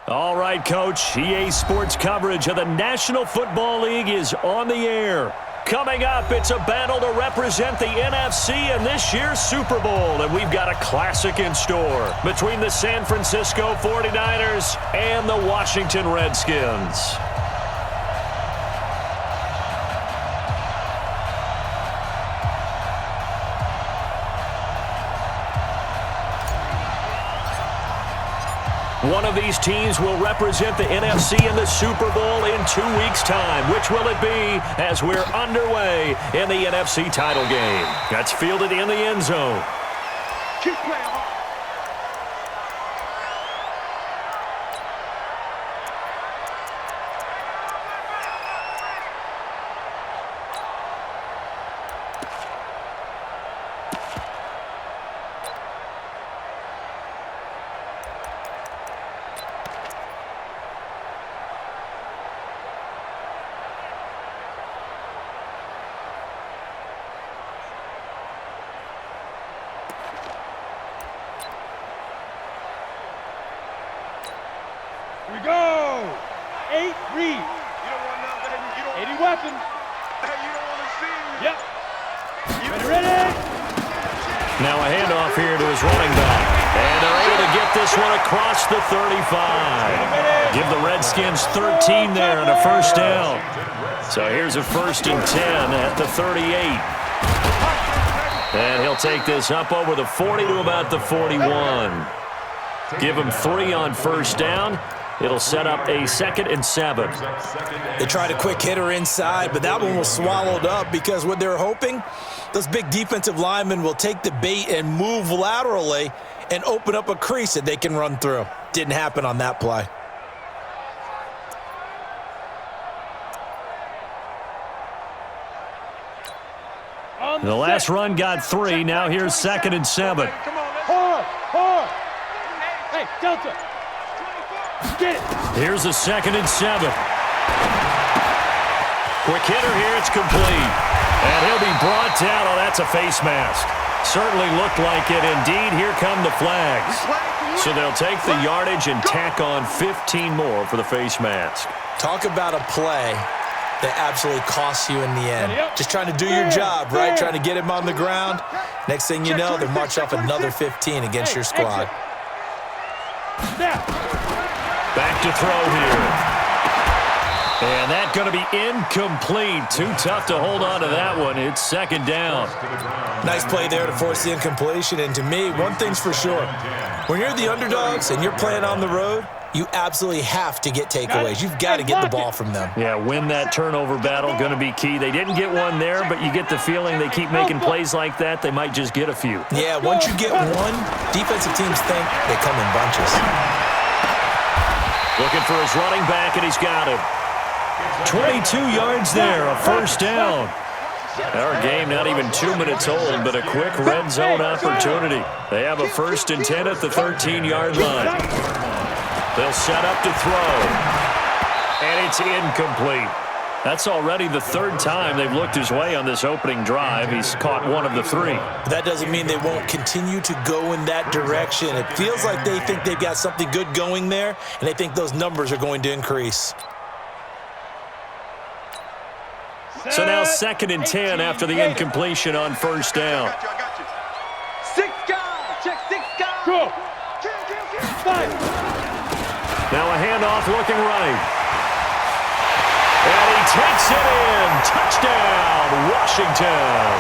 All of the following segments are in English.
All right, Coach. EA Sports coverage of the National Football League is on the air. Coming up, it's a battle to represent the NFC in this year's Super Bowl, and we've got a classic in store between the San Francisco 49ers and the Washington Redskins. One of these teams will represent the NFC in the Super Bowl in 2 weeks' time. Which will it be as we're underway in the NFC title game? That's fielded in the end zone. Keep playing hard. Here we go. 8 read. You don't want nothing. You don't. 80 weapons. Hey, you don't want to see. Yep. Ready? Now a handoff here to his running back. And they're able to get this one across the 35. Give the Redskins 13 there and a first down. So here's a 1st and 10 at the 38. And he'll take this up over the 40 to about the 41. Give him 3 on first down. It'll set up a 2nd and 7. They tried a quick hitter inside, but that one was swallowed up because what they're hoping, those big defensive linemen will take the bait and move laterally and open up a crease that they can run through. Didn't happen on that play. The last run got 3. Now here's 2nd and 7. Hard. Hey, Delta. Get it. Here's a 2nd and 7. Quick hitter here. It's complete. And he'll be brought down. Oh, that's a face mask. Certainly looked like it. Indeed, here come the flags. So they'll take the yardage and tack on 15 more for the face mask. Talk about a play that absolutely costs you in the end. Just trying to do your job, right? Trying to get him on the ground. Next thing you know, they march off another 15 against your squad. Back to throw here. And that's going to be incomplete. Too tough to hold on to that one. It's 2nd down. Nice play there to force the incompletion. And to me, one thing's for sure. When you're the underdogs and you're playing on the road, you absolutely have to get takeaways. You've got to get the ball from them. Yeah, win that turnover battle, going to be key. They didn't get one there, but you get the feeling they keep making plays like that, they might just get a few. Yeah, once you get one, defensive teams think they come in bunches. Looking for his running back, and he's got him. 22 yards there, a first down. Our game not even 2 minutes old, but a quick red zone opportunity. They have a 1st and 10 at the 13-yard line. They'll set up to throw. And it's incomplete. That's already the 3rd time they've looked his way on this opening drive. He's caught 1 of the 3. But that doesn't mean they won't continue to go in that direction. It feels like they think they've got something good going there, and they think those numbers are going to increase. So now 2nd and 10 after the incompletion on first down. 6 guys. Check 6 guys. Go. 5. Now a handoff looking right. And he takes it in. Touchdown, Washington.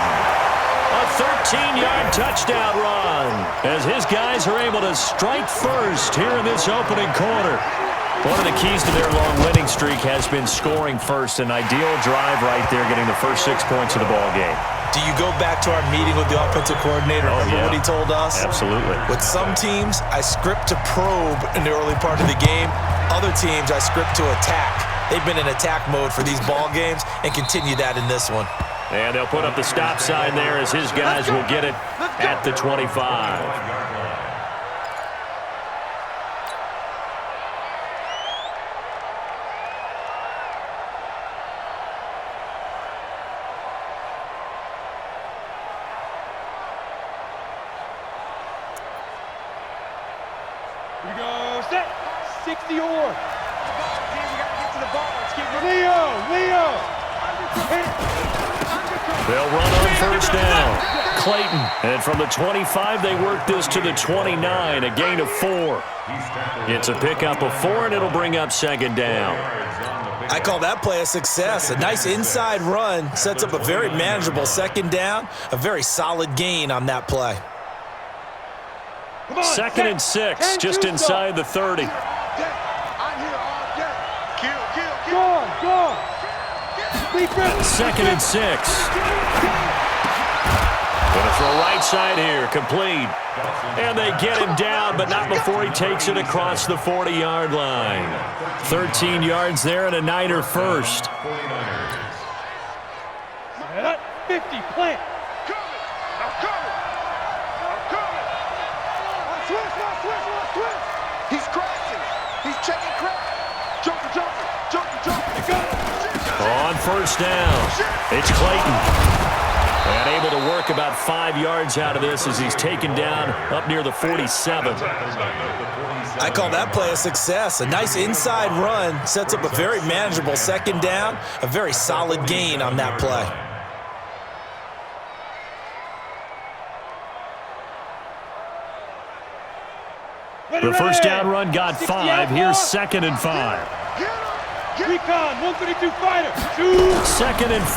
A 13-yard touchdown run as his guys are able to strike first here in this opening quarter. One of the keys to their long winning streak has been scoring first. An ideal drive right there, getting the first 6 points of the ball game. Do you go back to our meeting with the offensive coordinator? Remember what he told us? Absolutely. With some teams, I script to probe in the early part of the game. Other teams, I script to attack. They've been in attack mode for these ball games and continue that in this one. And they'll put up the stop sign there as his guys will get it at the 25. Here we go. Set. 60 or. Leo. They'll run on first down. Clayton. And from the 25, they work this to the 29, a gain of 4. It's a pickup of 4, and it'll bring up second down. I call that play a success. A nice inside run sets up a very manageable second down, a very solid gain on that play. Second and 6, just inside the 30. Second and 6. Going to throw right side here, complete. And they get him down, but not before he takes it across the 40-yard line. 13 yards there and a Niner first. 50, plant. He's crashing. He's checking crash. Jumper. On first down, it's Clayton. And able to work about 5 yards out of this as he's taken down up near the 47. I call that play a success. A nice inside run sets up a very manageable second down, a very solid gain on that play. The first down run got 5. Here's second and 5. Recon, 132 fighter. 2. Second and 5.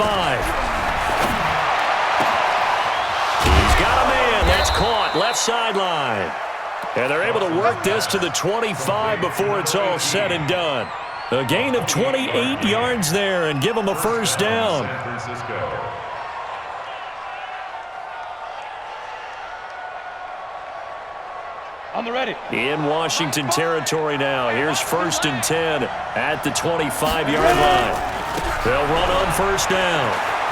Got a man. That's caught. Left sideline. And they're able to work this to the 25 before it's all said and done. A gain of 28 yards there and give them a first down. On the ready. In Washington territory now. Here's first and 10 at the 25-yard line. They'll run on first down.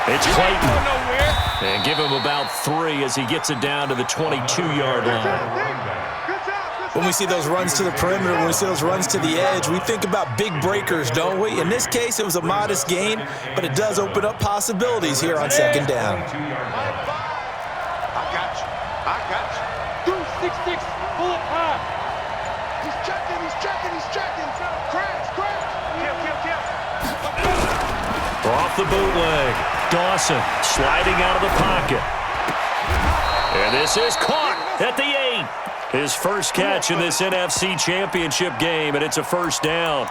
It's Clayton. And give him about 3 as he gets it down to the 22-yard line. When we see those runs to the perimeter, when we see those runs to the edge, we think about big breakers, don't we? In this case, it was a modest gain, but it does open up possibilities here on second down. I got you. 266, bullet high. He's checking. Crash. Kill. Off the bootleg. Dawson sliding out of the pocket. And this is caught at the 8. His first catch in this NFC Championship game, and it's a first down.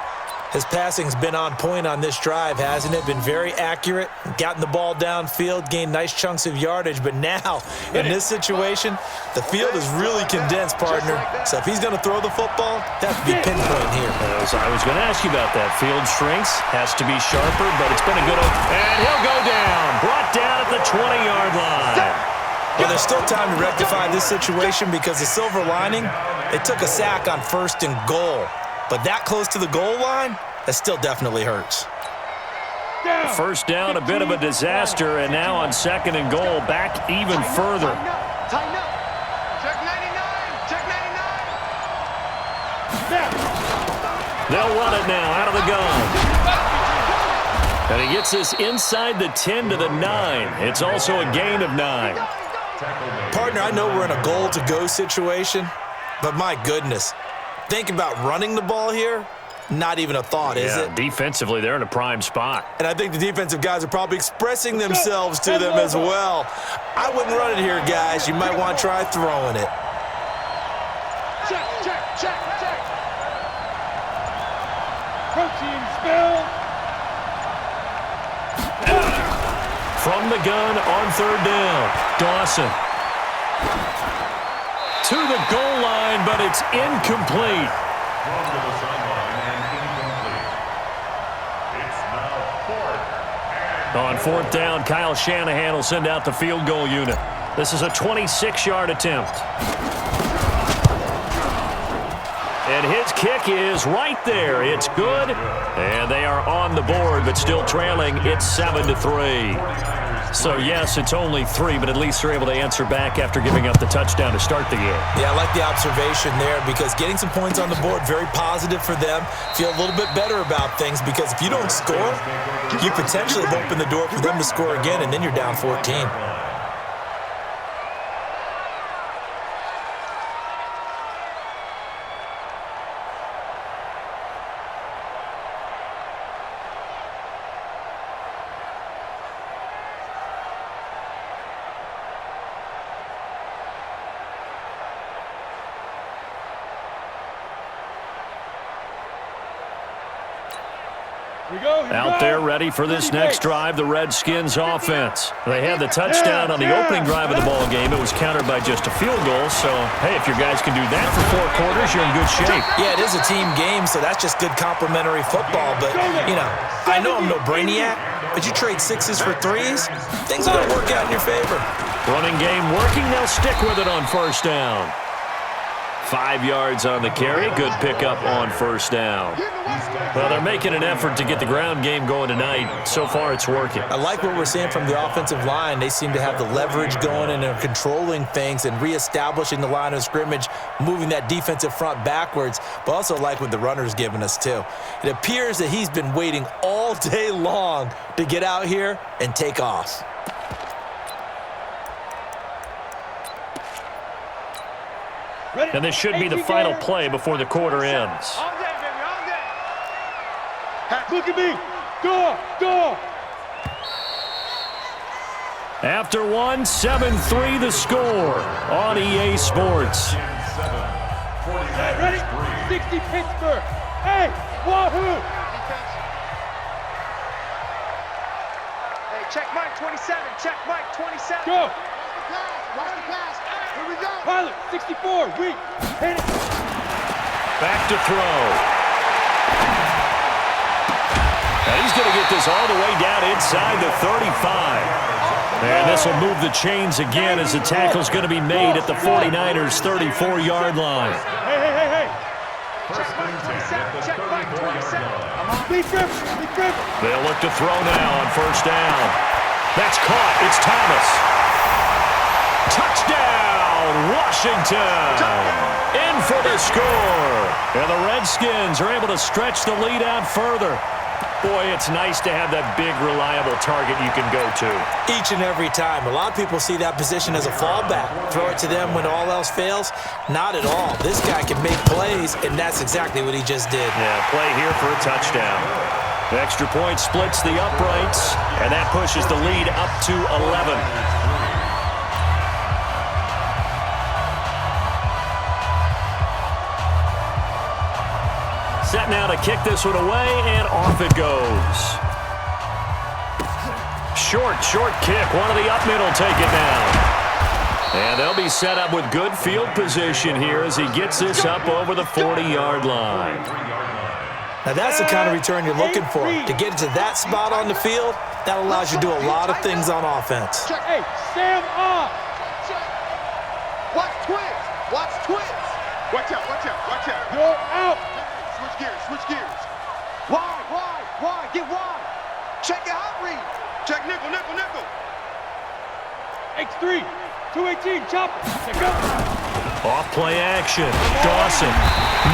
His passing's been on point on this drive, hasn't it? Been very accurate, gotten the ball downfield, gained nice chunks of yardage, but now, in this situation, the field is really condensed, partner. So if he's going to throw the football, that has to be pinpoint here. I was going to ask you about that. Field shrinks, has to be sharper, but it's been a good one. And he'll go down, brought down at the 20-yard line. Well, there's still time to rectify this situation because the silver lining, it took a sack on first and goal. But that close to the goal line, that still definitely hurts. First down, a bit of a disaster, and now on second and goal, back even further. Tighten up. Check 99. They'll run it now out of the gun. And he gets this inside the 10 to the 9. It's also a gain of 9. Partner, I know we're in a goal-to-go situation, but my goodness, think about running the ball here. Not even a thought, is it? Defensively, they're in a prime spot. And I think the defensive guys are probably expressing themselves to them as well. I wouldn't run it here, guys. You might want to try throwing it. Check. Protein spill. From the gun on third down, Dawson. To the goal line, but it's incomplete. On fourth down, Kyle Shanahan will send out the field goal unit. This is a 26-yard attempt. And his kick is right there. It's good. And they are on the board, but still trailing. It's 7-3. So, yes, it's only 3, but at least they're able to answer back after giving up the touchdown to start the game. Yeah, I like the observation there because getting some points on the board, very positive for them. Feel a little bit better about things because if you don't score, you potentially have opened the door for them to score again, and then you're down 14. Out there ready for this next drive, the Redskins offense. They had the touchdown on the opening drive of the ball game. It was countered by just a field goal. So, hey, if your guys can do that for 4 quarters, you're in good shape. Yeah, it is a team game, so that's just good complimentary football. But, you know, I know I'm no brainiac, but you trade 6s for 3s, things are going to work out in your favor. Running game working. They'll stick with it on first down. 5 yards on the carry. Good pickup on first down. Well, they're making an effort to get the ground game going tonight. So far, it's working. I like what we're seeing from the offensive line. They seem to have the leverage going and are controlling things and reestablishing the line of scrimmage, moving that defensive front backwards, but also like what the runner's giving us, too. It appears that he's been waiting all day long to get out here and take off. And this should be the final play before the quarter ends. Look at me. Go. After 1, 7-3 the score on EA Sports. Ready? 60 Pittsburgh. Hey, wahoo. Hey, check Mike 27. Check Mike 27. Go. Watch the pass. Here we go. Pilot, 64. Weak. Hit it. Back to throw. And he's going to get this all the way down inside the 35. And this will move the chains again as the tackle's going to be made at the 49ers' 34-yard line. Hey. Check Mike 27. Check Mike 27. Lead grip. They'll look to throw now on first down. That's caught. It's Thomas. Touchdown, Washington. In for the score. And the Redskins are able to stretch the lead out further. Boy, it's nice to have that big, reliable target you can go to. Each and every time. A lot of people see that position as a fallback. Throw it to them when all else fails. Not at all. This guy can make plays, and that's exactly what he just did. Yeah, play here for a touchdown. The extra point splits the uprights, and that pushes the lead up to 11. Set now to kick this one away, and off it goes. Short kick. One of the up mid will take it now. And they'll be set up with good field position here as he gets this up over the 40-yard line. Now, that's the kind of return you're looking for. To get into that spot on the field, that allows you to do a lot of things on offense. Hey, Sam off. Watch twins. Watch out. You're out. Switch gears. Wide. Get wide. Check your hot read. Check nickel. X3. 218. Chopper. Check up. Off play action. Dawson.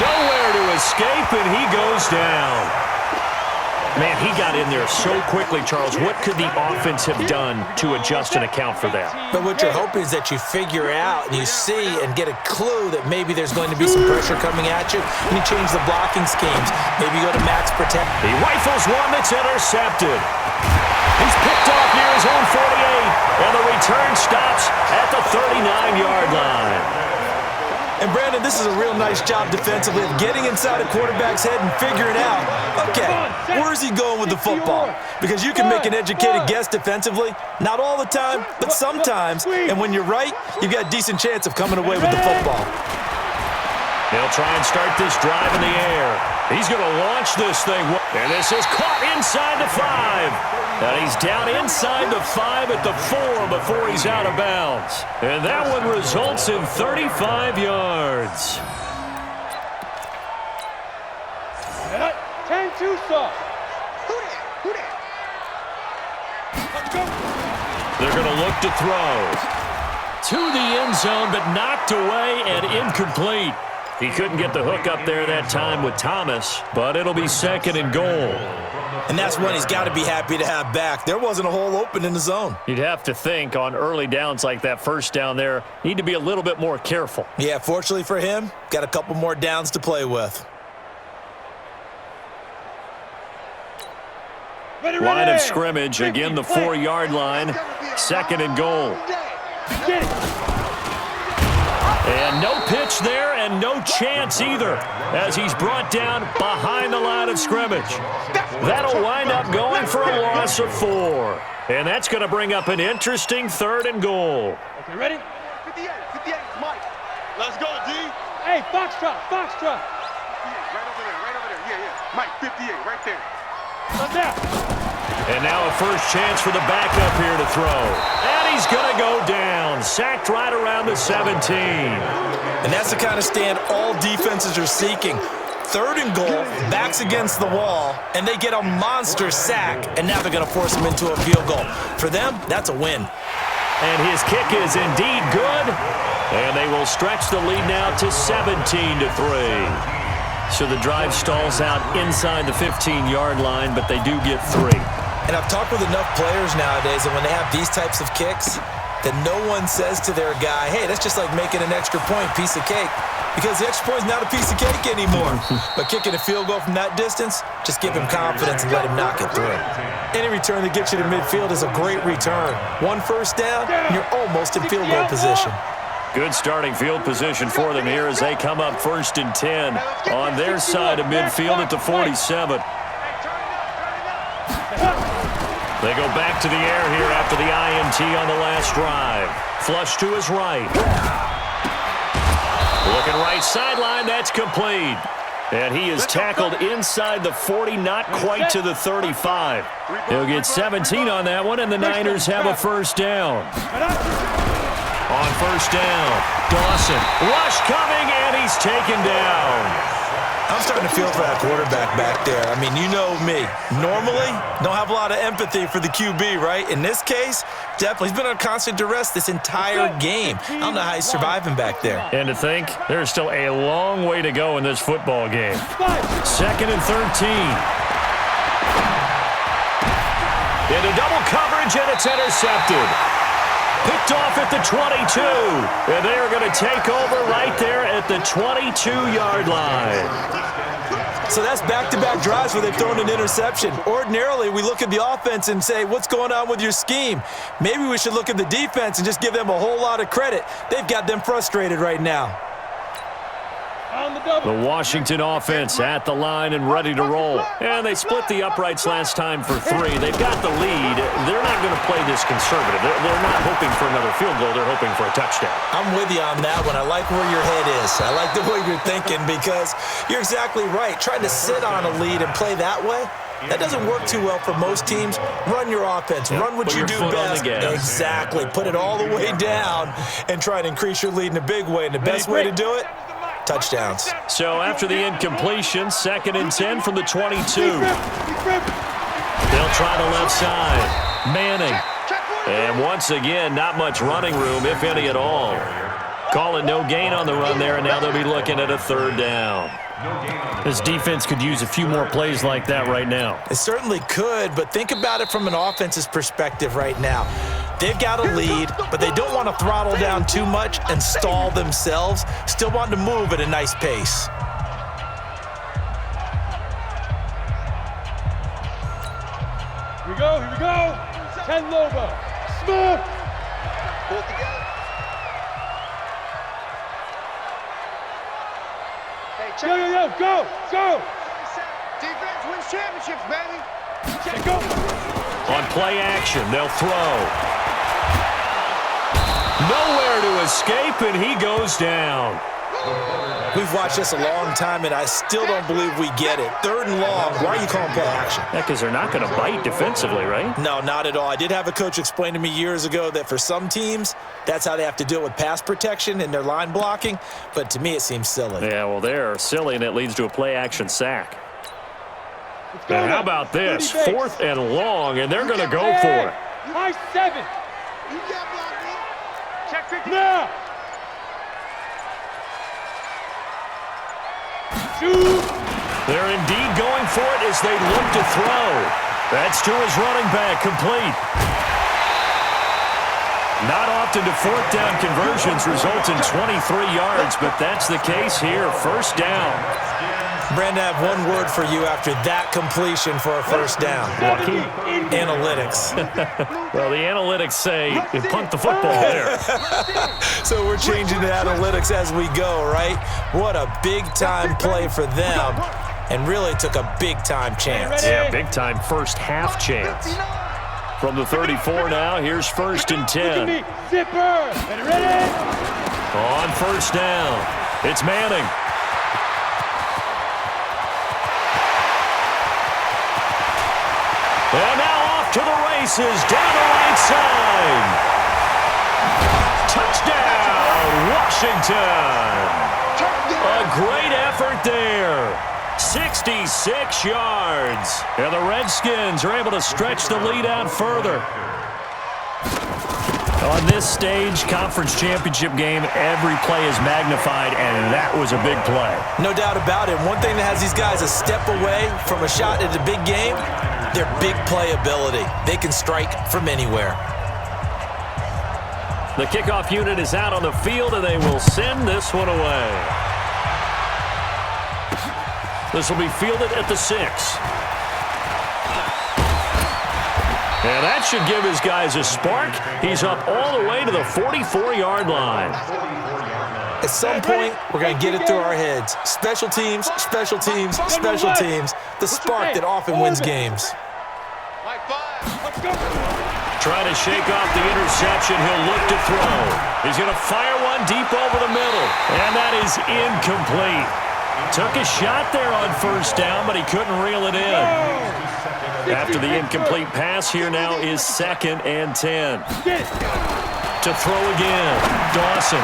Nowhere to escape, and he goes down. Man, he got in there so quickly, Charles. What could the offense have done to adjust and account for that? But what you're hoping is that you figure out and you see and get a clue that maybe there's going to be some pressure coming at you, and you change the blocking schemes. Maybe you go to max protect. He rifles one that's intercepted. He's picked off near his own 48, and the return stops at the 39-yard line. And, Brandon, this is a real nice job defensively of getting inside a quarterback's head and figuring out, okay, where's he going with the football? Because you can make an educated guess defensively, not all the time, but sometimes. And when you're right, you've got a decent chance of coming away with the football. They'll try and start this drive in the air. He's going to launch this thing. And this is caught inside the 5. And he's down inside the 5 at the 4 before he's out of bounds. And that one results in 35 yards. 10-2 soft. Who that? Let's go. They're going to look to throw. To the end zone, but knocked away and incomplete. He couldn't get the hook up there that time with Thomas, but it'll be 2nd and goal. And that's one he's got to be happy to have back. There wasn't a hole open in the zone. You'd have to think on early downs like that first down there, need to be a little bit more careful. Yeah, fortunately for him, got a couple more downs to play with. Line of scrimmage, again the 4-yard line, 2nd and goal. Get it. And no pitch there and no chance either as he's brought down behind the line of scrimmage. That'll wind up going for a loss of 4. And that's going to bring up an interesting 3rd and goal. Okay, ready? 58, Mike. Let's go, D. Hey, Foxtrot. Right over there. Yeah. Mike, 58, right there. Up there. And now a first chance for the backup here to throw. And he's going to go down. Sacked right around the 17. And that's the kind of stand all defenses are seeking. 3rd and goal, backs against the wall, and they get a monster sack, and now they're going to force him into a field goal. For them, that's a win. And his kick is indeed good. And they will stretch the lead now to 17-3. So the drive stalls out inside the 15-yard line, but they do get 3. And I've talked with enough players nowadays that when they have these types of kicks, that no one says to their guy, hey, that's just like making an extra point, piece of cake. Because the extra point is not a piece of cake anymore. But kicking a field goal from that distance, just give him confidence and let him knock it through. Any return that gets you to midfield is a great return. 1 first down, and you're almost in field goal position. Good starting field position for them here as they come up 1st and 10 on their side of midfield at the 47. They go back to the air here after the INT on the last drive. Flush to his right. Looking right sideline, that's complete. And he is tackled inside the 40, not quite to the 35. He'll get 17 on that one, and the Niners have a first down. On first down, Dawson. Rush coming, and he's taken down. I'm starting to feel for that quarterback back there. I mean, you know me. Normally, don't have a lot of empathy for the QB, right? In this case, definitely. He's been on constant duress this entire game. I don't know how he's surviving back there. And to think, there's still a long way to go in this football game. 2nd and 13. Into double coverage, and it's intercepted. Picked off at the 22. And they are going to take over right there at the 22-yard line. So that's back-to-back drives where they've thrown an interception. Ordinarily, we look at the offense and say, what's going on with your scheme? Maybe we should look at the defense and just give them a whole lot of credit. They've got them frustrated right now. The Washington offense at the line and ready to roll. And they split the uprights last time for 3. They've got the lead. They're not going to play this conservative. They're not hoping for another field goal. They're hoping for a touchdown. I'm with you on that one. I like where your head is. I like the way you're thinking because you're exactly right. Trying to sit on a lead and play that way, that doesn't work too well for most teams. Run your offense. Yep. Run what you do best. Exactly. Put it all the way down and try to increase your lead in a big way. And the best way to do it, touchdowns. So after the incompletion, 2nd and 10 from the 22. They'll try the left side. Manning. And once again, not much running room, if any at all. Call it no gain on the run there, and now they'll be looking at a 3rd down. This defense could use a few more plays like that right now. It certainly could, but think about it from an offense's perspective right now. They've got a lead, but they don't want to throttle down too much and stall themselves. Still want to move at a nice pace. Here we go. 10 Lobo. Smooth. Pull it together. Hey, go. Defense wins championships, baby. Go. On play action, they'll throw. Nowhere to escape, and he goes down. We've watched this a long time, and I still don't believe we get it. 3rd and long, why are you calling play action? Yeah, because they're not going to bite defensively, right? No, not at all. I did have a coach explain to me years ago that for some teams, that's how they have to deal with pass protection and their line blocking, but to me it seems silly. Yeah, well, they're silly, and it leads to a play action sack. And how about this? 4th and long, and they're going to go for it. High 7. You got blocked, man. Check 50. Now. 2. They're indeed going for it as they look to throw. That's to his running back, complete. Not often do 4th down conversions result in 23 yards, but that's the case here. 1st down. Brandon, I have one word for you after that completion for a first down. Lucky? Analytics. Well, the analytics say you punt the football there. So we're changing the analytics as we go, right? What a big-time play for them, and really took a big-time chance. Yeah, big-time first half chance. From the 34 now, here's 1st and 10. Zipper. Ready? On first down, it's Manning. And now off to the races, down the right side. Touchdown, Washington. A great effort there. 66 yards. And the Redskins are able to stretch the lead out further. On this stage, conference championship game, every play is magnified, and that was a big play. No doubt about it. One thing that has these guys a step away from a shot at the big game, their big playability. They can strike from anywhere. The kickoff unit is out on the field, and they will send this one away. This will be fielded at the 6. And that should give his guys a spark. He's up all the way to the 44-yard line. At some point, we're going to get it through our heads. Special teams, special teams, special teams. The spark that often wins games. Trying to shake off the interception. He'll look to throw. He's going to fire one deep over the middle. And that is incomplete. Took a shot there on first down, but he couldn't reel it in. After the incomplete pass, here now is 2nd and 10. To throw again, Dawson.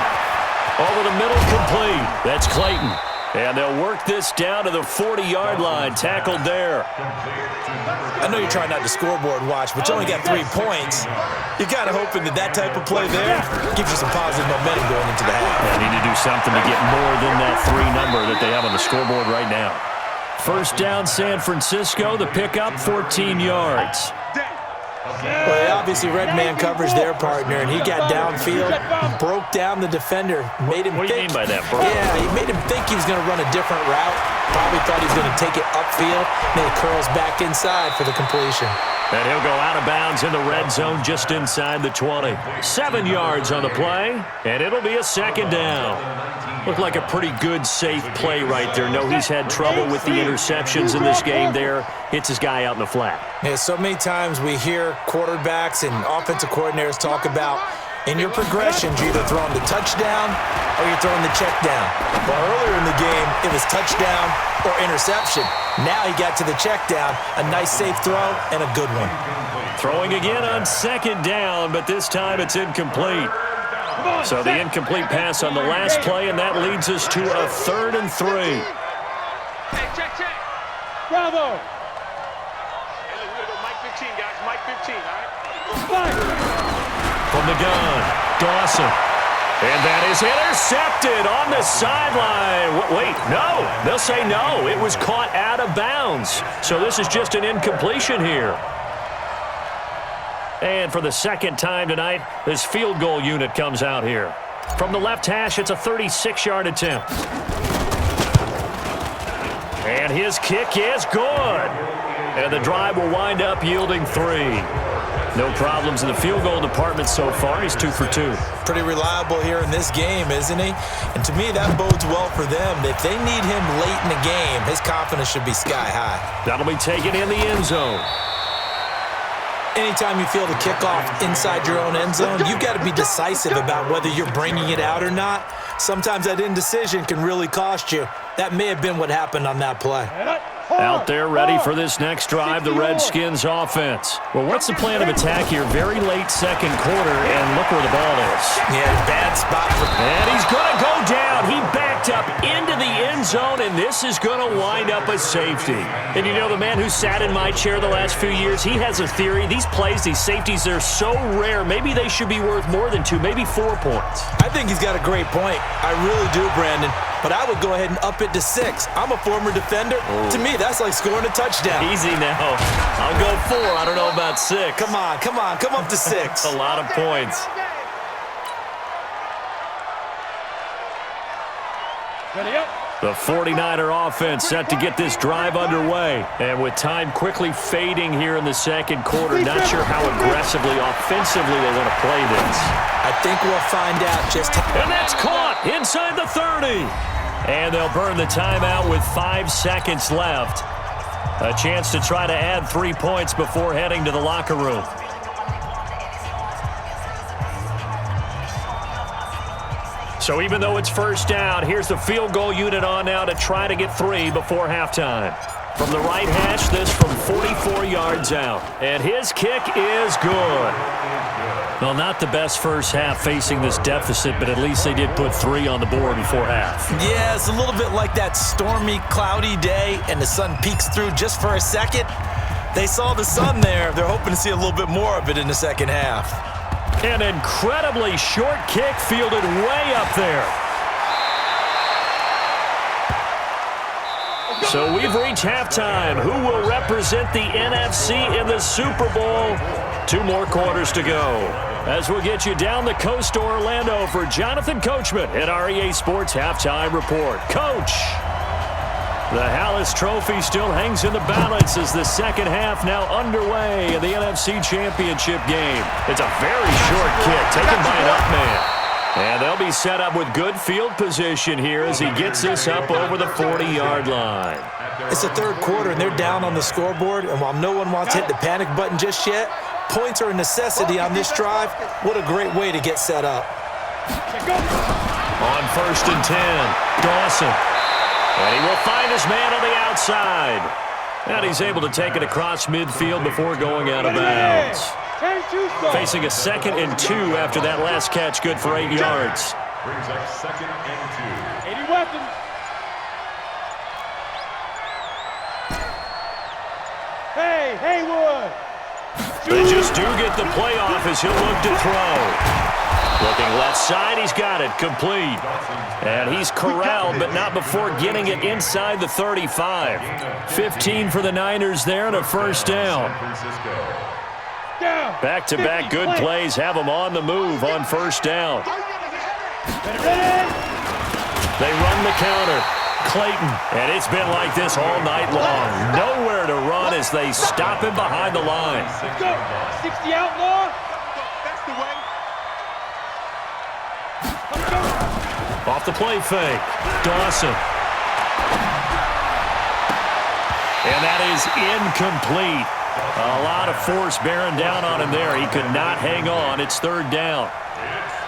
Over the middle, complete. That's Clayton. And they'll work this down to the 40-yard line, tackled there. I know you're trying not to scoreboard watch, but you only got 3 points. You're kind of hoping that that type of play there gives you some positive momentum going into the half. They need to do something to get more than that 3 number that they have on the scoreboard right now. First down, San Francisco. The pickup, 14 yards. Well, they obviously red man covers their partner, and he got downfield, broke down the defender, made him What do you think. mean by that, bro? Yeah, he made him think he was going to run a different route. Probably thought he was going to take it upfield, then he curls back inside for the completion. And he'll go out of bounds in the red zone just inside the 20. 7 yards on the play, and it'll be a 2nd down. Looked like a pretty good, safe play right there. No, he's had trouble with the interceptions in this game there. Hits his guy out in the flat. Yeah, so many times we hear quarterbacks and offensive coordinators talk about in your progressions, you're either throwing the touchdown or you're throwing the check down. Well, earlier in the game, it was touchdown or interception. Now he got to the check down, a nice safe throw and a good one. Throwing again on 2nd down, but this time it's incomplete. So the incomplete pass on the last play, and that leads us to a 3rd and 3. Hey, check. Bravo. Hey, look, we're going to go Mike 15, guys. Mike 15, all right? From the gun, Dawson. And that is intercepted on the sideline. Wait, no. They'll say no. It was caught out of bounds. So this is just an incompletion here. And for the 2nd time tonight, this field goal unit comes out here. From the left hash, it's a 36-yard attempt. And his kick is good. And the drive will wind up yielding 3. No problems in the field goal department so far. He's 2 for 2. Pretty reliable here in this game, isn't he? And to me, that bodes well for them. If they need him late in the game, his confidence should be sky high. That'll be taken in the end zone. Anytime you feel the kickoff inside your own end zone, you've got to be decisive about whether you're bringing it out or not. Sometimes that indecision can really cost you. That may have been what happened on that play. Out there ready for this next drive, the Redskins offense. Well, what's the plan of attack here? Very late 2nd quarter, and look where the ball is. Yeah, bad spot. And he's going to go down. He backed up into the end zone, and this is going to wind up a safety. And you know, the man who sat in my chair the last few years, he has a theory. These plays, these safeties, they're so rare. Maybe they should be worth more than 2, maybe 4 points. I think he's got a great point. I really do, Brandon. But I would go ahead and up it to 6. I'm a former defender. To me, that's like scoring a touchdown. Easy now. I'll go 4. I don't know about 6. Come on. Come up to 6. A lot of points. Ready up. The 49er offense set to get this drive underway. And with time quickly fading here in the second quarter, not sure how aggressively, offensively they want to play this. I think we'll find out just how. And that's caught inside the 30. And they'll burn the timeout with 5 seconds left. A chance to try to add 3 points before heading to the locker room. So even though it's first down, here's the field goal unit on now to try to get 3 before halftime. From the right hash, this from 44 yards out. And his kick is good. Well, not the best first half facing this deficit, but at least they did put 3 on the board before half. Yeah, it's a little bit like that stormy, cloudy day, and the sun peeks through just for a second. They saw the sun there. They're hoping to see a little bit more of it in the second half. An incredibly short kick fielded way up there. So we've reached halftime. Who will represent the NFC in the Super Bowl? 2 more quarters to go. As we'll get you down the coast to Orlando for Jonathan Coachman at our EA Sports Halftime Report. Coach, the Hallis Trophy still hangs in the balance as the second half now underway in the NFC Championship game. It's a very short kick taken by an up man. And they'll be set up with good field position here as he gets this up over the 40-yard line. It's the third quarter, and they're down on the scoreboard. And while no one wants to hit the panic button just yet, points are a necessity on this drive. What a great way to get set up. On 1st and 10, Dawson. And he will find his man on the outside. And he's able to take it across midfield before going out of bounds. Facing a 2nd and 2 after that last catch, good for 8 yards. Brings up 2nd and 2. 80 weapons. Hey, Haywood. They just do get the playoff as he'll look to throw. Looking left side, he's got it, complete. And he's corralled, but not before getting it inside the 35. 15 for the Niners there and a first down. Back-to-back good plays have them on the move on first down. They run the counter. Clayton, and it's been like this all night long. Nowhere to run as they stop him behind the line. 60 outlaw. That's the way. Off the play fake, Dawson. And that is incomplete. A lot of force bearing down on him there. He could not hang on. It's 3rd down.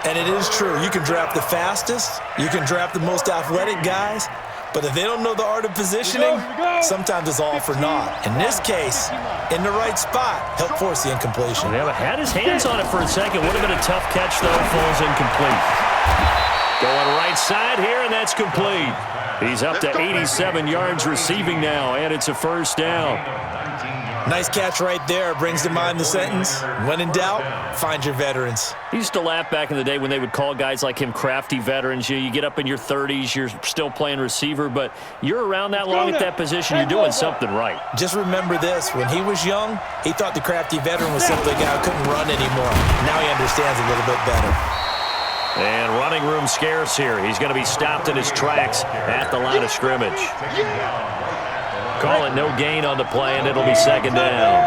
And it is true. You can draft the fastest. You can draft the most athletic guys. But if they don't know the art of positioning, sometimes it's all for naught. In this case, in the right spot, help force the incompletion. Yeah, had his hands on it for a second. Would have been a tough catch, though. Falls incomplete. Going right side here, and that's complete. He's up to 87 yards receiving now, and it's a first down. Nice catch right there. Brings to mind the sentence, when in doubt, find your veterans. He used to laugh back in the day when they would call guys like him crafty veterans. You get up in your 30s, you're still playing receiver, but you're around that long at that position, you're doing something right. Just remember this. When he was young, he thought the crafty veteran was simply a guy who couldn't run anymore. Now he understands a little bit better. And running room scarce here. He's going to be stopped in his tracks at the line of scrimmage. Call it no gain on the play, and it'll be 2nd down.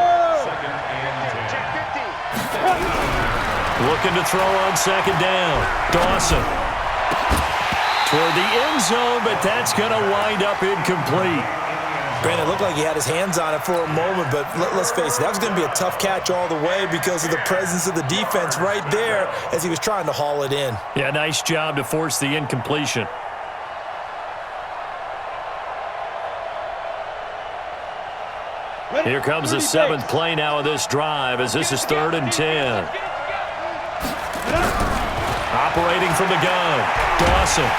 Looking to throw on 2nd down. Dawson. Toward the end zone, but that's going to wind up incomplete. Brandon, it looked like he had his hands on it for a moment, but let's face it, that was going to be a tough catch all the way because of the presence of the defense right there as he was trying to haul it in. Yeah, nice job to force the incompletion. Here comes the 7th play now of this drive as this is 3rd and 10. Operating from the gun, Dawson.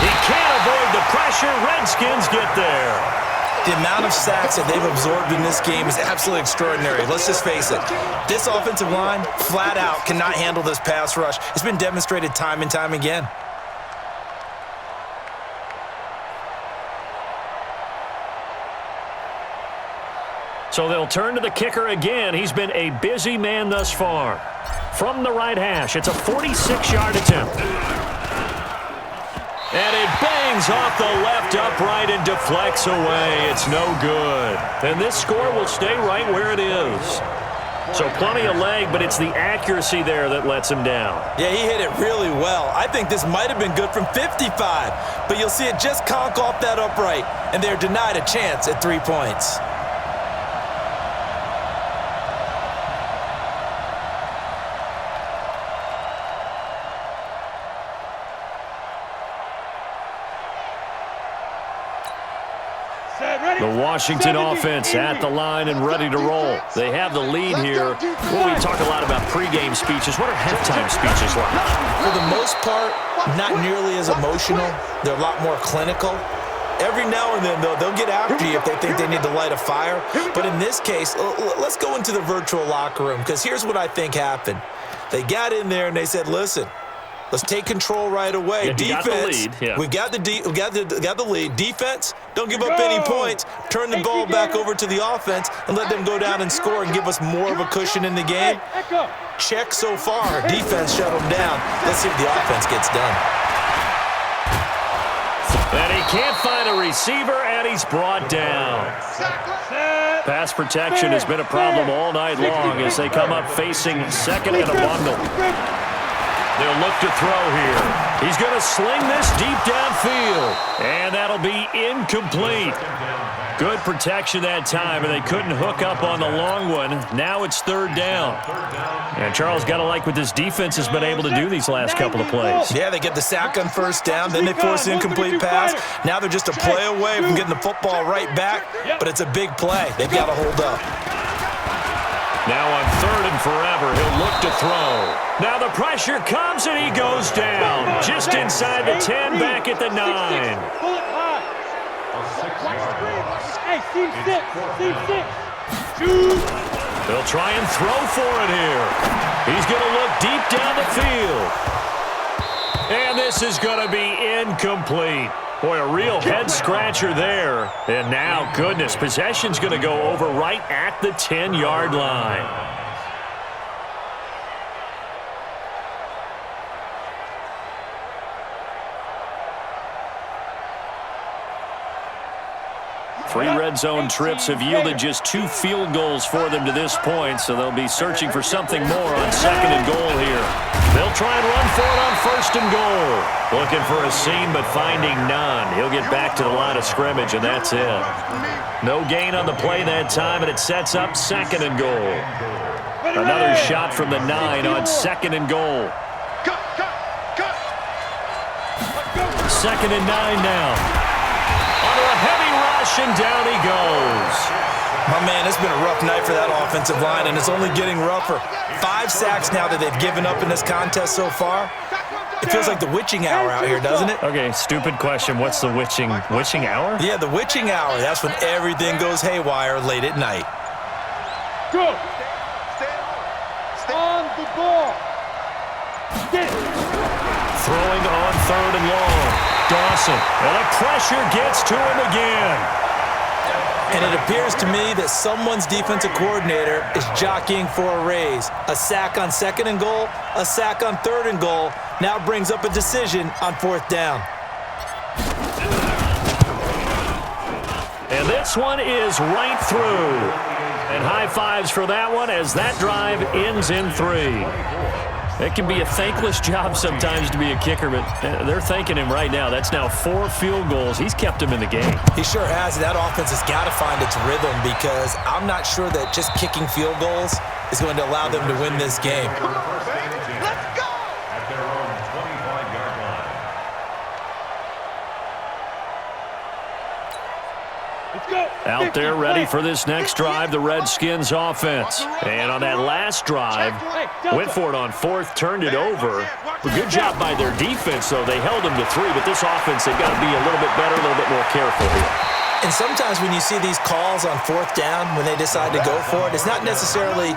He can't avoid the pressure. Redskins get there. The amount of sacks that they've absorbed in this game is absolutely extraordinary. Let's just face it. This offensive line, flat out, cannot handle this pass rush. It's been demonstrated time and time again. So they'll turn to the kicker again. He's been a busy man thus far. From the right hash, it's a 46-yard attempt. And it bangs swings off the left upright and deflects away. It's no good. And this score will stay right where it is. So plenty of leg, but it's the accuracy there that lets him down. Yeah, he hit it really well. I think this might have been good from 55, but you'll see it just conk off that upright, and they're denied a chance at 3 points. The Washington offense at the line and ready to roll. They have the lead here. Well, we talk a lot about pregame speeches. What are halftime speeches like? For the most part, not nearly as emotional. They're a lot more clinical. Every now and then, they'll get after you if they think they need to light a fire. But in this case, let's go into the virtual locker room, because here's what I think happened. They got in there and they said, listen, let's take control right away. Yeah, Defense, we've got the lead. Defense, don't give up any points. Turn the ball back over to the offense and let them go down and score and give us more of a cushion in the game. Check so far. Defense shut them down. Let's see if the offense gets done. And he can't find a receiver, and he's brought down. Pass protection has been a problem all night long as they come up facing second and a bundle. They'll look to throw here. He's going to sling this deep downfield, and that'll be incomplete. Good protection that time, and they couldn't hook up on the long one. Now it's third down. And Charles, got to like what this defense has been able to do these last couple of plays. Yeah, they get the sack on first down, then they force an incomplete pass. Now they're just a play away from getting the football right back, but it's a big play. They've got to hold up. Now on third and forever, he'll look to throw. Now the pressure comes and he goes down. Just inside the 10, back at the 9. Hey, seam 6. Shoot. They'll try and throw for it here. He's going to look deep down the field. And this is going to be incomplete. Boy, a real head-scratcher there. And now, goodness, possession's going to go over right at the 10-yard line. Three red zone trips have yielded just 2 field goals for them to this point, so they'll be searching for something more on second and goal here. They'll try and run for it on first and goal. Looking for a seam, but finding none. He'll get back to the line of scrimmage, and that's it. No gain on the play that time, and it sets up second and goal. Another shot from the 9 on second and goal. Second and 9 now. Under a heavy rush, and down he goes. My man, it's been a rough night for that offensive line, and it's only getting rougher. 5 sacks now that they've given up in this contest so far. It feels like the witching hour out here, doesn't it? Okay, stupid question. What's the witching hour? Yeah, the witching hour. That's when everything goes haywire late at night. Go. On the ball. Get it. Throwing on third and long. Dawson, and the pressure gets to him again. And it appears to me that someone's defensive coordinator is jockeying for a raise. A sack on second and goal, a sack on third and goal, now brings up a decision on fourth down. And this one is right through. And high fives for that one as that drive ends in 3. It can be a thankless job sometimes to be a kicker, but they're thanking him right now. That's now 4 field goals. He's kept him in the game. He sure has. That offense has got to find its rhythm, because I'm not sure that just kicking field goals is going to allow them to win this game. Let's go! At their own 25-yard line. Let's go. Out there ready for this next drive, the Redskins offense. And on that last drive, went for it on fourth, turned it over. A good job by their defense, though. They held them to 3, but this offense, they've got to be a little bit better, a little bit more careful here. And sometimes when you see these calls on fourth down, when they decide to go for it, it's not necessarily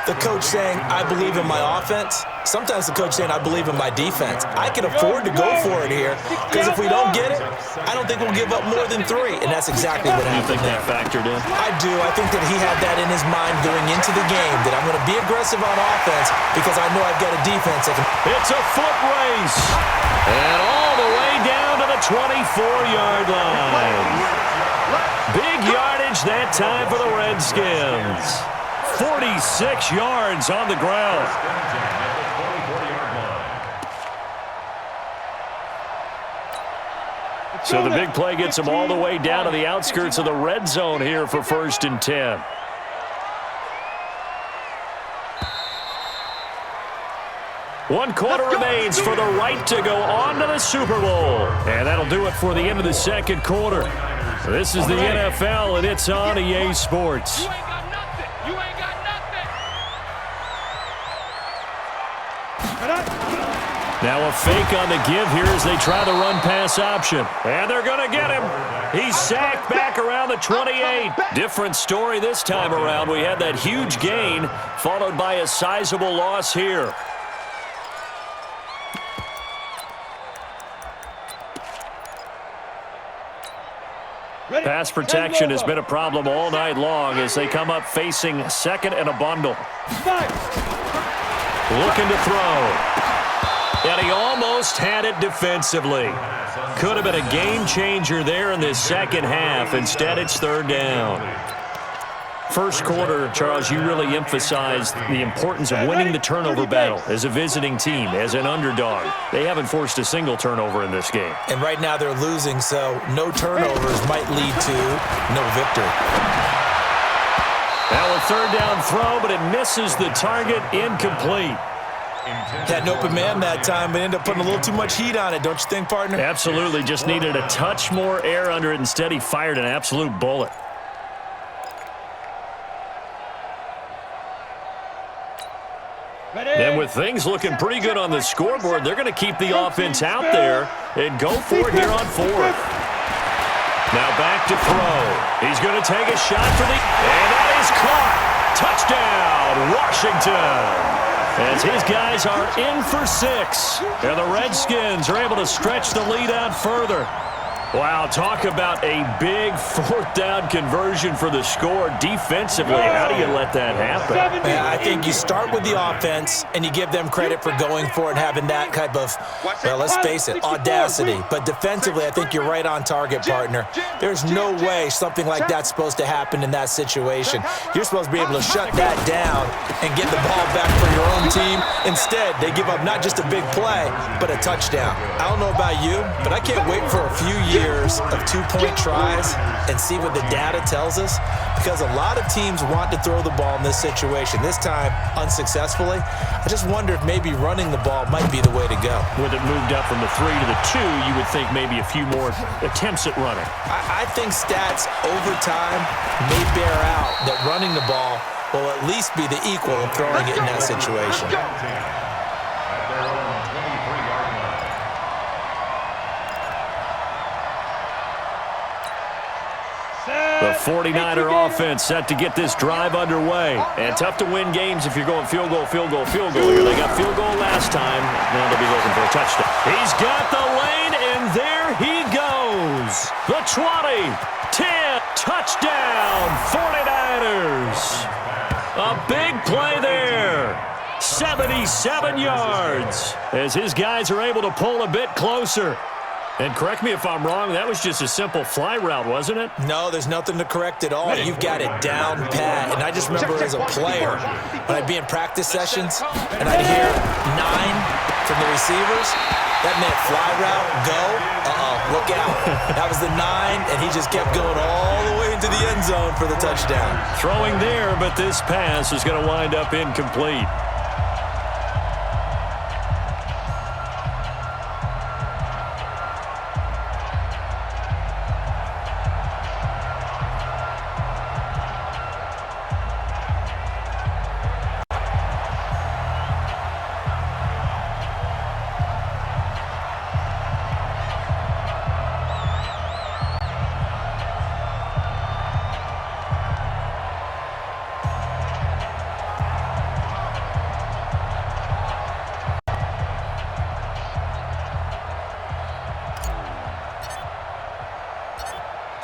the coach saying, I believe in my offense. Sometimes the coach saying, I believe in my defense. I can afford to go for it here because if we don't get it, I don't think we'll give up more than 3. And that's exactly what happened. You think that factored in? I do. I think that he had that in his mind going into the game, that I'm going to be aggressive on offense because I know I've got a defense that can. It's a foot race. And all the way down to the 24-yard line. Big yardage that time for the Redskins. 46 yards on the ground. So the big play gets them all the way down to the outskirts of the red zone here for 1st and 10. One quarter remains for the right to go on to the Super Bowl. And that'll do it for the end of the second quarter. This is the NFL, and it's on EA Sports. Now a fake on the give here as they try the run-pass option. And they're going to get him. He's sacked back around the 28. Different story this time around. We had that huge gain followed by a sizable loss here. Pass protection has been a problem all night long as they come up facing 2nd and a bundle. Looking to throw. And he almost had it defensively. Could have been a game changer there in this second half. Instead, it's 3rd down. First quarter, Charles, you really emphasized the importance of winning the turnover battle as a visiting team, as an underdog. They haven't forced a single turnover in this game. And right now they're losing, so no turnovers might lead to no victory. Now a 3rd down throw, but it misses the target, incomplete. Had an open man that time, but ended up putting a little too much heat on it, don't you think, partner? Absolutely. Just needed a touch more air under it. Instead, he fired an absolute bullet. And with things looking pretty good on the scoreboard, they're going to keep the offense out there and go for it here on 4th. Now back to throw. He's going to take a shot for the... And that is caught. Touchdown, Washington. As his guys are in for 6. And the Redskins are able to stretch the lead out further. Wow, talk about a big 4th down conversion for the score defensively. How do you let that happen? I think you start with the offense and you give them credit for going for it and having that type of, well, let's face it, audacity. But defensively, I think you're right on target, partner. There's no way something like that's supposed to happen in that situation. You're supposed to be able to shut that down and get the ball back for your own team. Instead, they give up not just a big play, but a touchdown. I don't know about you, but I can't wait for a few years of 2-point tries and see what the data tells us, because a lot of teams want to throw the ball in this situation. This time, unsuccessfully. I just wonder if maybe running the ball might be the way to go. With it moved up from the 3 to the 2, you would think maybe a few more attempts at running. I think stats over time may bear out that running the ball will at least be the equal of throwing it in that situation. The 49er offense set to get this drive underway. And tough to win games if you're going field goal, field goal, field goal here. They got field goal last time. Now they'll be looking for a touchdown. He's got the lane, and there he goes. The 20, 10, touchdown, 49ers. A big play there. 77 yards as his guys are able to pull a bit closer. And correct me if I'm wrong, that was just a simple fly route, wasn't it? No, there's nothing to correct at all. You've got it down pat. And I just remember as a player, when I'd be in practice sessions and I'd hear 9 from the receivers, that meant fly route, go, look out. That was the 9, and he just kept going all the way into the end zone for the touchdown. Throwing there, but this pass is going to wind up incomplete.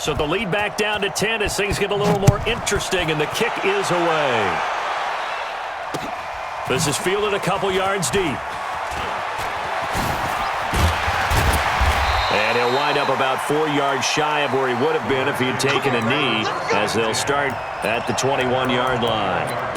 So the lead back down to 10 as things get a little more interesting, and the kick is away. This is fielded a couple yards deep. And he'll wind up about 4 yards shy of where he would have been if he had taken a knee, as they'll start at the 21-yard line.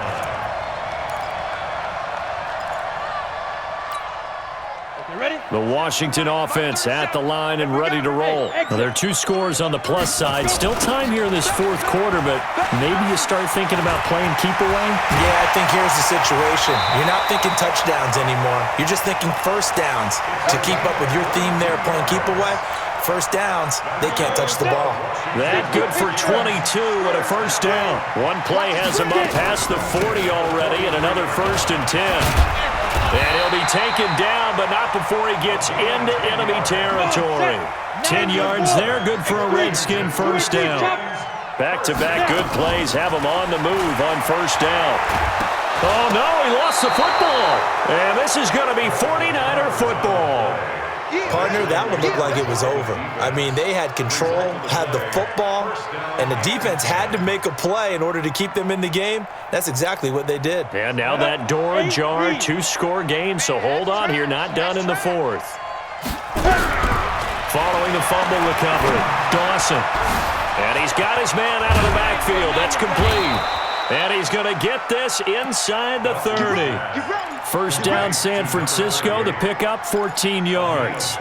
The Washington offense at the line and ready to roll. Well, there are 2 scores on the plus side. Still time here in this fourth quarter, but maybe you start thinking about playing keep away? Yeah, I think here's the situation. You're not thinking touchdowns anymore. You're just thinking first downs. To keep up with your theme there, playing keep away, first downs, they can't touch the ball. That good for 22 and a first down. One play has him up past the 40 already, and another 1st and 10. And he'll be taken down, but not before he gets into enemy territory. 10 yards there, good for a Redskin first down. Back-to-back good plays have him on the move on first down. Oh, no, he lost the football. And this is going to be 49er football. Partner, that would look like it was over. I mean, they had control, had the football, and the defense had to make a play in order to keep them in the game. That's exactly what they did. And now that door ajar, 2-score game, so hold on here, not done in the fourth. Following the fumble recovery, Dawson. And he's got his man out of the backfield. That's complete. And he's going to get this inside the 30. First down, San Francisco. The pickup, 14 yards.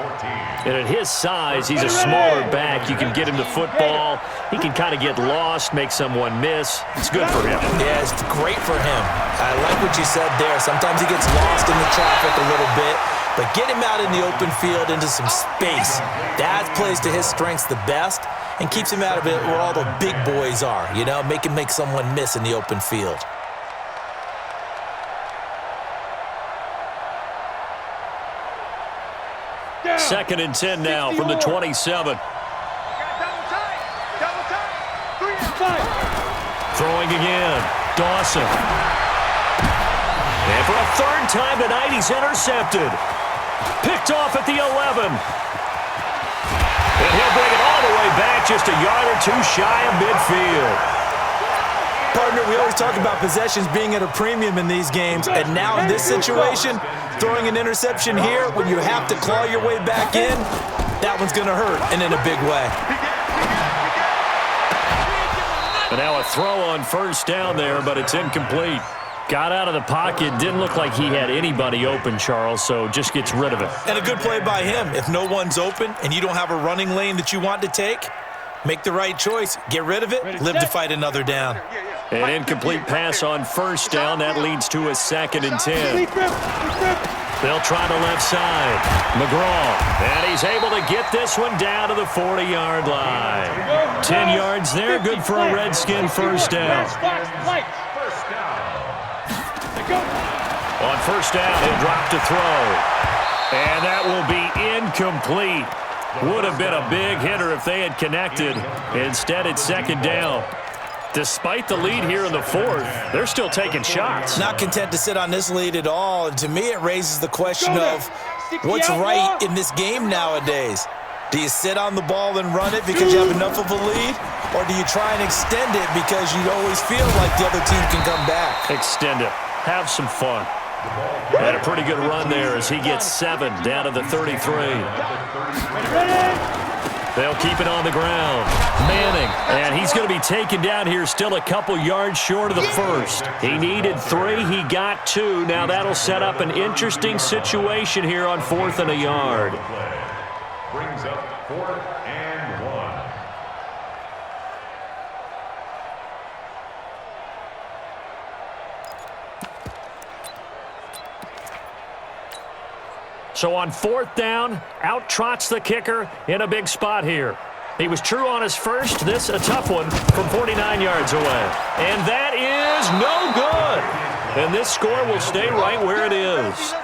And at his size, he's a smaller back. You can get him the football. He can kind of get lost, make someone miss. It's good for him. Yeah, it's great for him. I like what you said there. Sometimes he gets lost in the traffic a little bit. But get him out in the open field into some space. That plays to his strengths the best and keeps him out of it where all the big boys are, you know, make someone miss in the open field. Second and 10 now from the 27. Throwing again, Dawson. And for a 3rd time tonight, he's intercepted. Picked off at the 11. And he'll bring it all the way back, just a yard or 2 shy of midfield. Partner, we always talk about possessions being at a premium in these games, and now in this situation, throwing an interception here when you have to claw your way back in, that one's going to hurt, and in a big way. And now a throw on first down there, but it's incomplete. Got out of the pocket, didn't look like he had anybody open, Charles, so just gets rid of it. And a good play by him. If no one's open and you don't have a running lane that you want to take, make the right choice. Get rid of it, live to fight another down. An incomplete pass on first down. That leads to a 2nd and 10. They'll try the left side. McGraw. And he's able to get this one down to the 40-yard line. 10 yards there. Good for a Redskin first down. On first down, he'll drop to throw. And that will be incomplete. Would have been a big hitter if they had connected. Instead, it's 2nd down. Despite the lead here in the fourth, they're still taking shots. Not content to sit on this lead at all. And to me, it raises the question of what's right in this game nowadays. Do you sit on the ball and run it because you have enough of a lead? Or do you try and extend it because you always feel like the other team can come back? Extend it. Have some fun. And a pretty good run there as he gets 7 down to the 33. They'll keep it on the ground. Manning, and he's going to be taken down here still a couple yards short of the first. He needed 3, he got 2. Now that'll set up an interesting situation here on 4th and a yard. Brings up 4th and 1. So on 4th down, out trots the kicker in a big spot here. He was true on his first. This a tough one from 49 yards away. And that is no good. And this score will stay right where it is.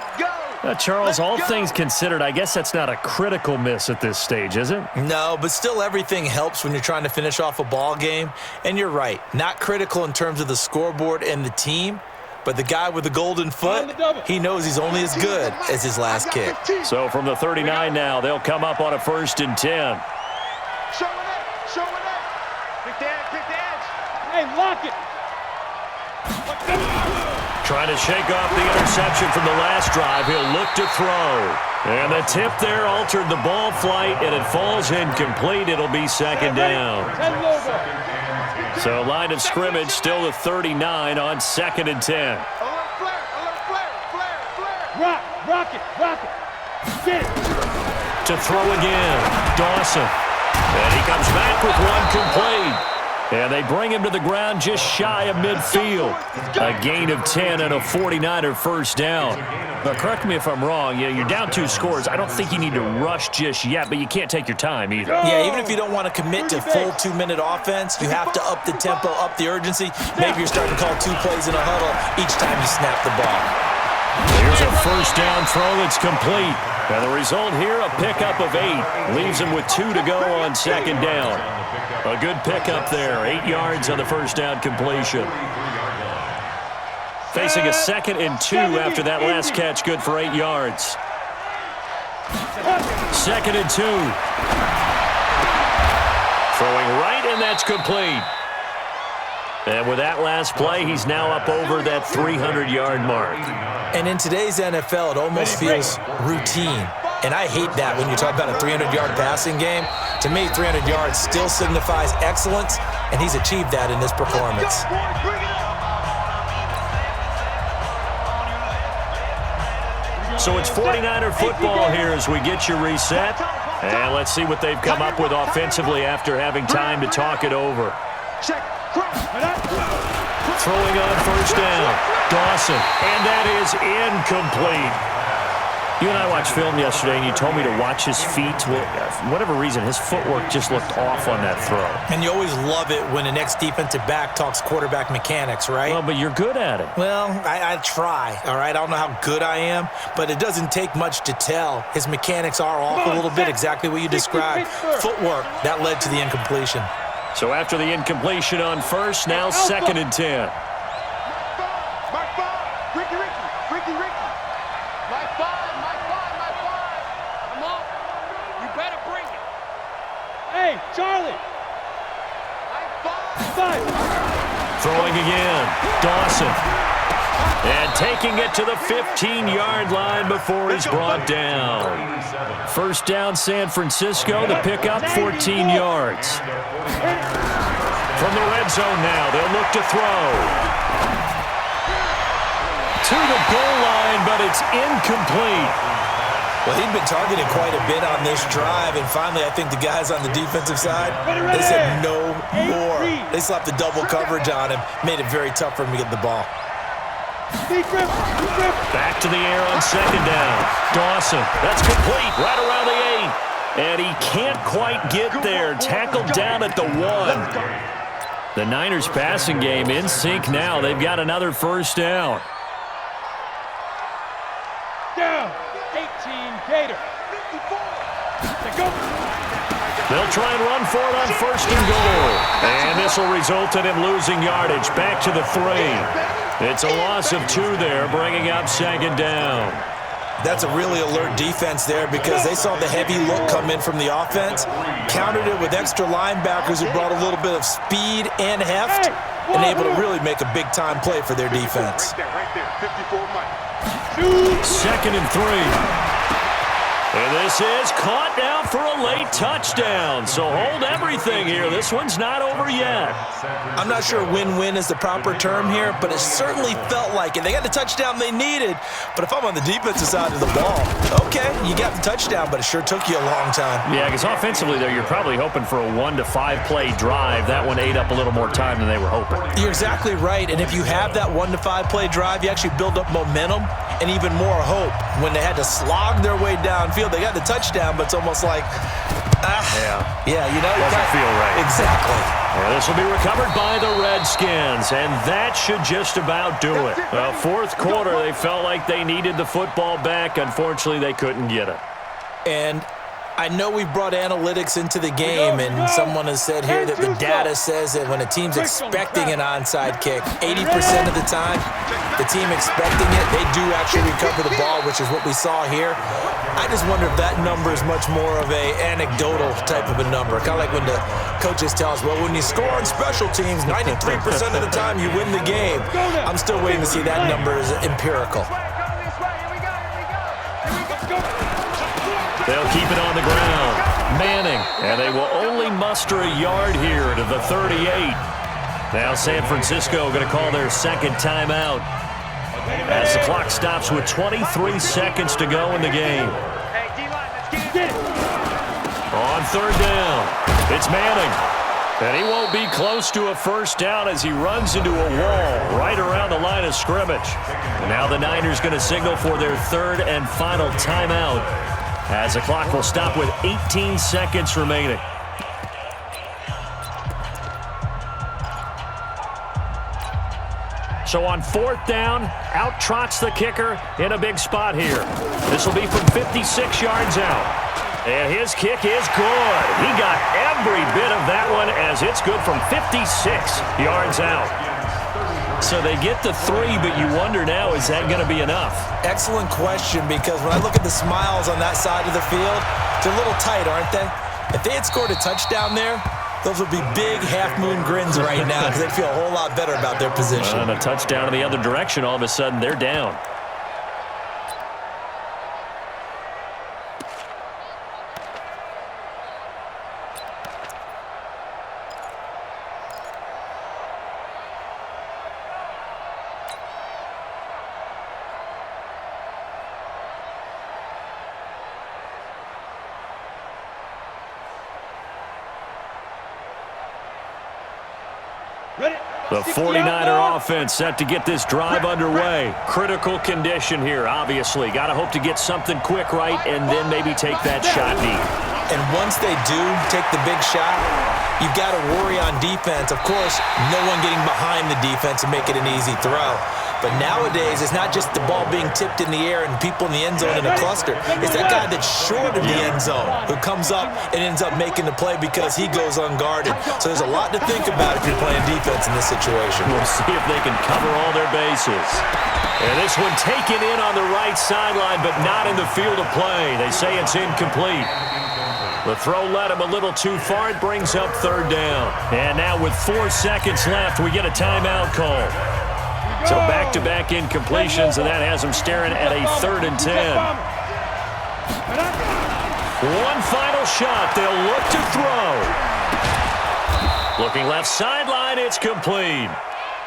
Charles, all things considered, I guess that's not a critical miss at this stage, is it? No, but still everything helps when you're trying to finish off a ball game. And you're right, not critical in terms of the scoreboard and the team. But the guy with the golden foot, he knows he's only as good as his last kick. So from the 39 now, they'll come up on a 1st and 10. Showing it. Pick the edge, pick the edge. Hey, lock it. Trying to shake off the interception from the last drive. He'll look to throw. And the tip there altered the ball flight, and it falls incomplete. It'll be second down. 10 logo. So line of scrimmage still the 39 on 2nd and 10. Alert flare, alert flare, flare, flare. Rock it, rock it. Get it. To throw again, Dawson. And he comes back with one complete. And they bring him to the ground just shy of midfield. A gain of 10 and a 49er first down. Now, correct me if I'm wrong. Yeah, you're down 2 scores. I don't think you need to rush just yet, but you can't take your time either. Yeah, even if you don't want to commit to full 2-minute offense, you have to up the tempo, up the urgency. Maybe you're starting to call 2 plays in a huddle each time you snap the ball. Here's a first down throw that's complete. And the result here, a pickup of 8. Leaves him with 2 to go on 2nd down. A good pickup there. 8 yards on the first down completion. Facing a 2nd and 2 after that last catch. Good for 8 yards. 2nd and 2. Throwing right, and that's complete. And with that last play, he's now up over that 300-yard mark. And in today's NFL, it almost feels routine. And I hate that when you talk about a 300-yard passing game. To me, 300 yards still signifies excellence, and he's achieved that in this performance. So it's 49er football here as we get you reset. And let's see what they've come up with offensively after having time to talk it over. Throwing on first down, Dawson, and that is incomplete. You and I watched film yesterday, and you told me to watch his feet. Well, for whatever reason, his footwork just looked off on that throw. And you always love it when an ex-defensive back talks quarterback mechanics, right? Well, but you're good at it. Well, I try, all right? I don't know how good I am, but it doesn't take much to tell. His mechanics are off a little bit, exactly what you described. Footwork, that led to the incompletion. So after the incompletion on first, now 2nd and 10. Mark 5, Ricky. My five. Come on. You better bring it. Hey, Charlie. My 5. 5. Throwing again, Dawson. And taking it to the 15-yard line before he's brought down. First down, San Francisco. The pickup, 14 yards. From the red zone now, they'll look to throw. To the goal line, but it's incomplete. Well, he'd been targeted quite a bit on this drive, and finally I think the guys on the defensive side, they said no more. They slapped the double coverage on him, made it very tough for him to get the ball. Back to the air on 2nd down. Dawson, that's complete, right around the 8. And he can't quite get there. Tackled down at the 1. The Niners passing game in sync now. They've got another first down. Down. 18, Gator. 54. Go. They'll try and run for it on 1st and goal. And this will result in him losing yardage. Back to the 3. It's a loss of 2 there, bringing up 2nd down. That's a really alert defense there because they saw the heavy look come in from the offense, countered it with extra linebackers who brought a little bit of speed and heft, and able to really make a big-time play for their defense. Right there, 54 Mike. 2nd and 3. And this is caught now for a late touchdown. So hold everything here. This one's not over yet. I'm not sure win-win is the proper term here, but it certainly felt like it. They got the touchdown they needed, but if I'm on the defensive side of the ball, okay, you got the touchdown, but it sure took you a long time. Yeah, because offensively, though, you're probably hoping for a 1 to 5 play drive. That one ate up a little more time than they were hoping. You're exactly right, and if you have that 1 to 5 play drive, you actually build up momentum and even more hope. When they had to slog their way downfield, they got the touchdown, but it's almost like, yeah, you know, doesn't feel right. Exactly. Well, this will be recovered by the Redskins, and that should just about do it. Well, 4th quarter, they felt like they needed the football back. Unfortunately, they couldn't get it. And I know we brought analytics into the game, and someone has said here that the data says that when a team's expecting an onside kick, 80% of the time, the team expecting it, they do actually recover the ball, which is what we saw here. I just wonder if that number is much more of a anecdotal type of a number, kind of like when the coaches tell us, well, when you score on special teams, 93% of the time you win the game. I'm still waiting to see that number is empirical. They'll keep it on the ground. Manning, and they will only muster a yard here to the 38. Now San Francisco going to call their second timeout as the clock stops with 23 seconds to go in the game. On third down, it's Manning. And he won't be close to a first down as he runs into a wall right around the line of scrimmage. And now the Niners going to signal for their third and final timeout as the clock will stop with 18 seconds remaining. So on fourth down, out trots the kicker in a big spot here. This will be from 56 yards out. And his kick is good. He got every bit of that one as it's good from 56 yards out. So they get the 3, but you wonder now, is that going to be enough? Excellent question, because when I look at the smiles on that side of the field, they're a little tight, aren't they? If they had scored a touchdown there, those would be big half-moon grins right now because they'd feel a whole lot better about their position. And a touchdown in the other direction, all of a sudden they're down. The 49er offense set to get this drive underway. Critical condition here, obviously. Got to hope to get something quick right and then maybe take that shot deep. And once they do take the big shot, you've got to worry on defense. Of course, no one getting behind the defense and make it an easy throw. But nowadays, it's not just the ball being tipped in the air and people in the end zone in a cluster. It's that guy that's short of the end zone who comes up and ends up making the play because he goes unguarded. So there's a lot to think about if you're playing defense in this situation. We'll see if they can cover all their bases. And this one taken in on the right sideline, but not in the field of play. They say it's incomplete. The throw led him a little too far. It brings up third down. And now with 4 seconds left, we get a timeout call. So back-to-back incompletions, and that has him staring at a 3rd and 10. One final shot. They'll look to throw. Looking left sideline, it's complete.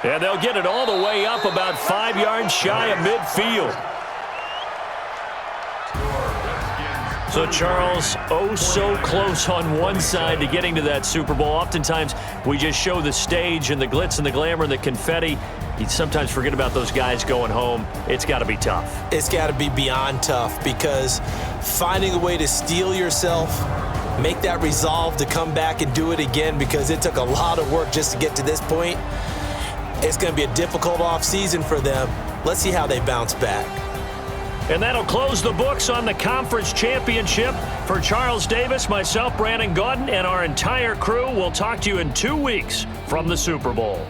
And they'll get it all the way up about 5 yards shy of midfield. So, Charles, oh so close on one side to getting to that Super Bowl. Oftentimes, we just show the stage and the glitz and the glamour and the confetti. You sometimes forget about those guys going home. It's got to be tough. It's got to be beyond tough because finding a way to steel yourself, make that resolve to come back and do it again because it took a lot of work just to get to this point. It's going to be a difficult offseason for them. Let's see how they bounce back. And that'll close the books on the conference championship. For Charles Davis, myself, Brandon Gaudin, and our entire crew, we'll talk to you in 2 weeks from the Super Bowl.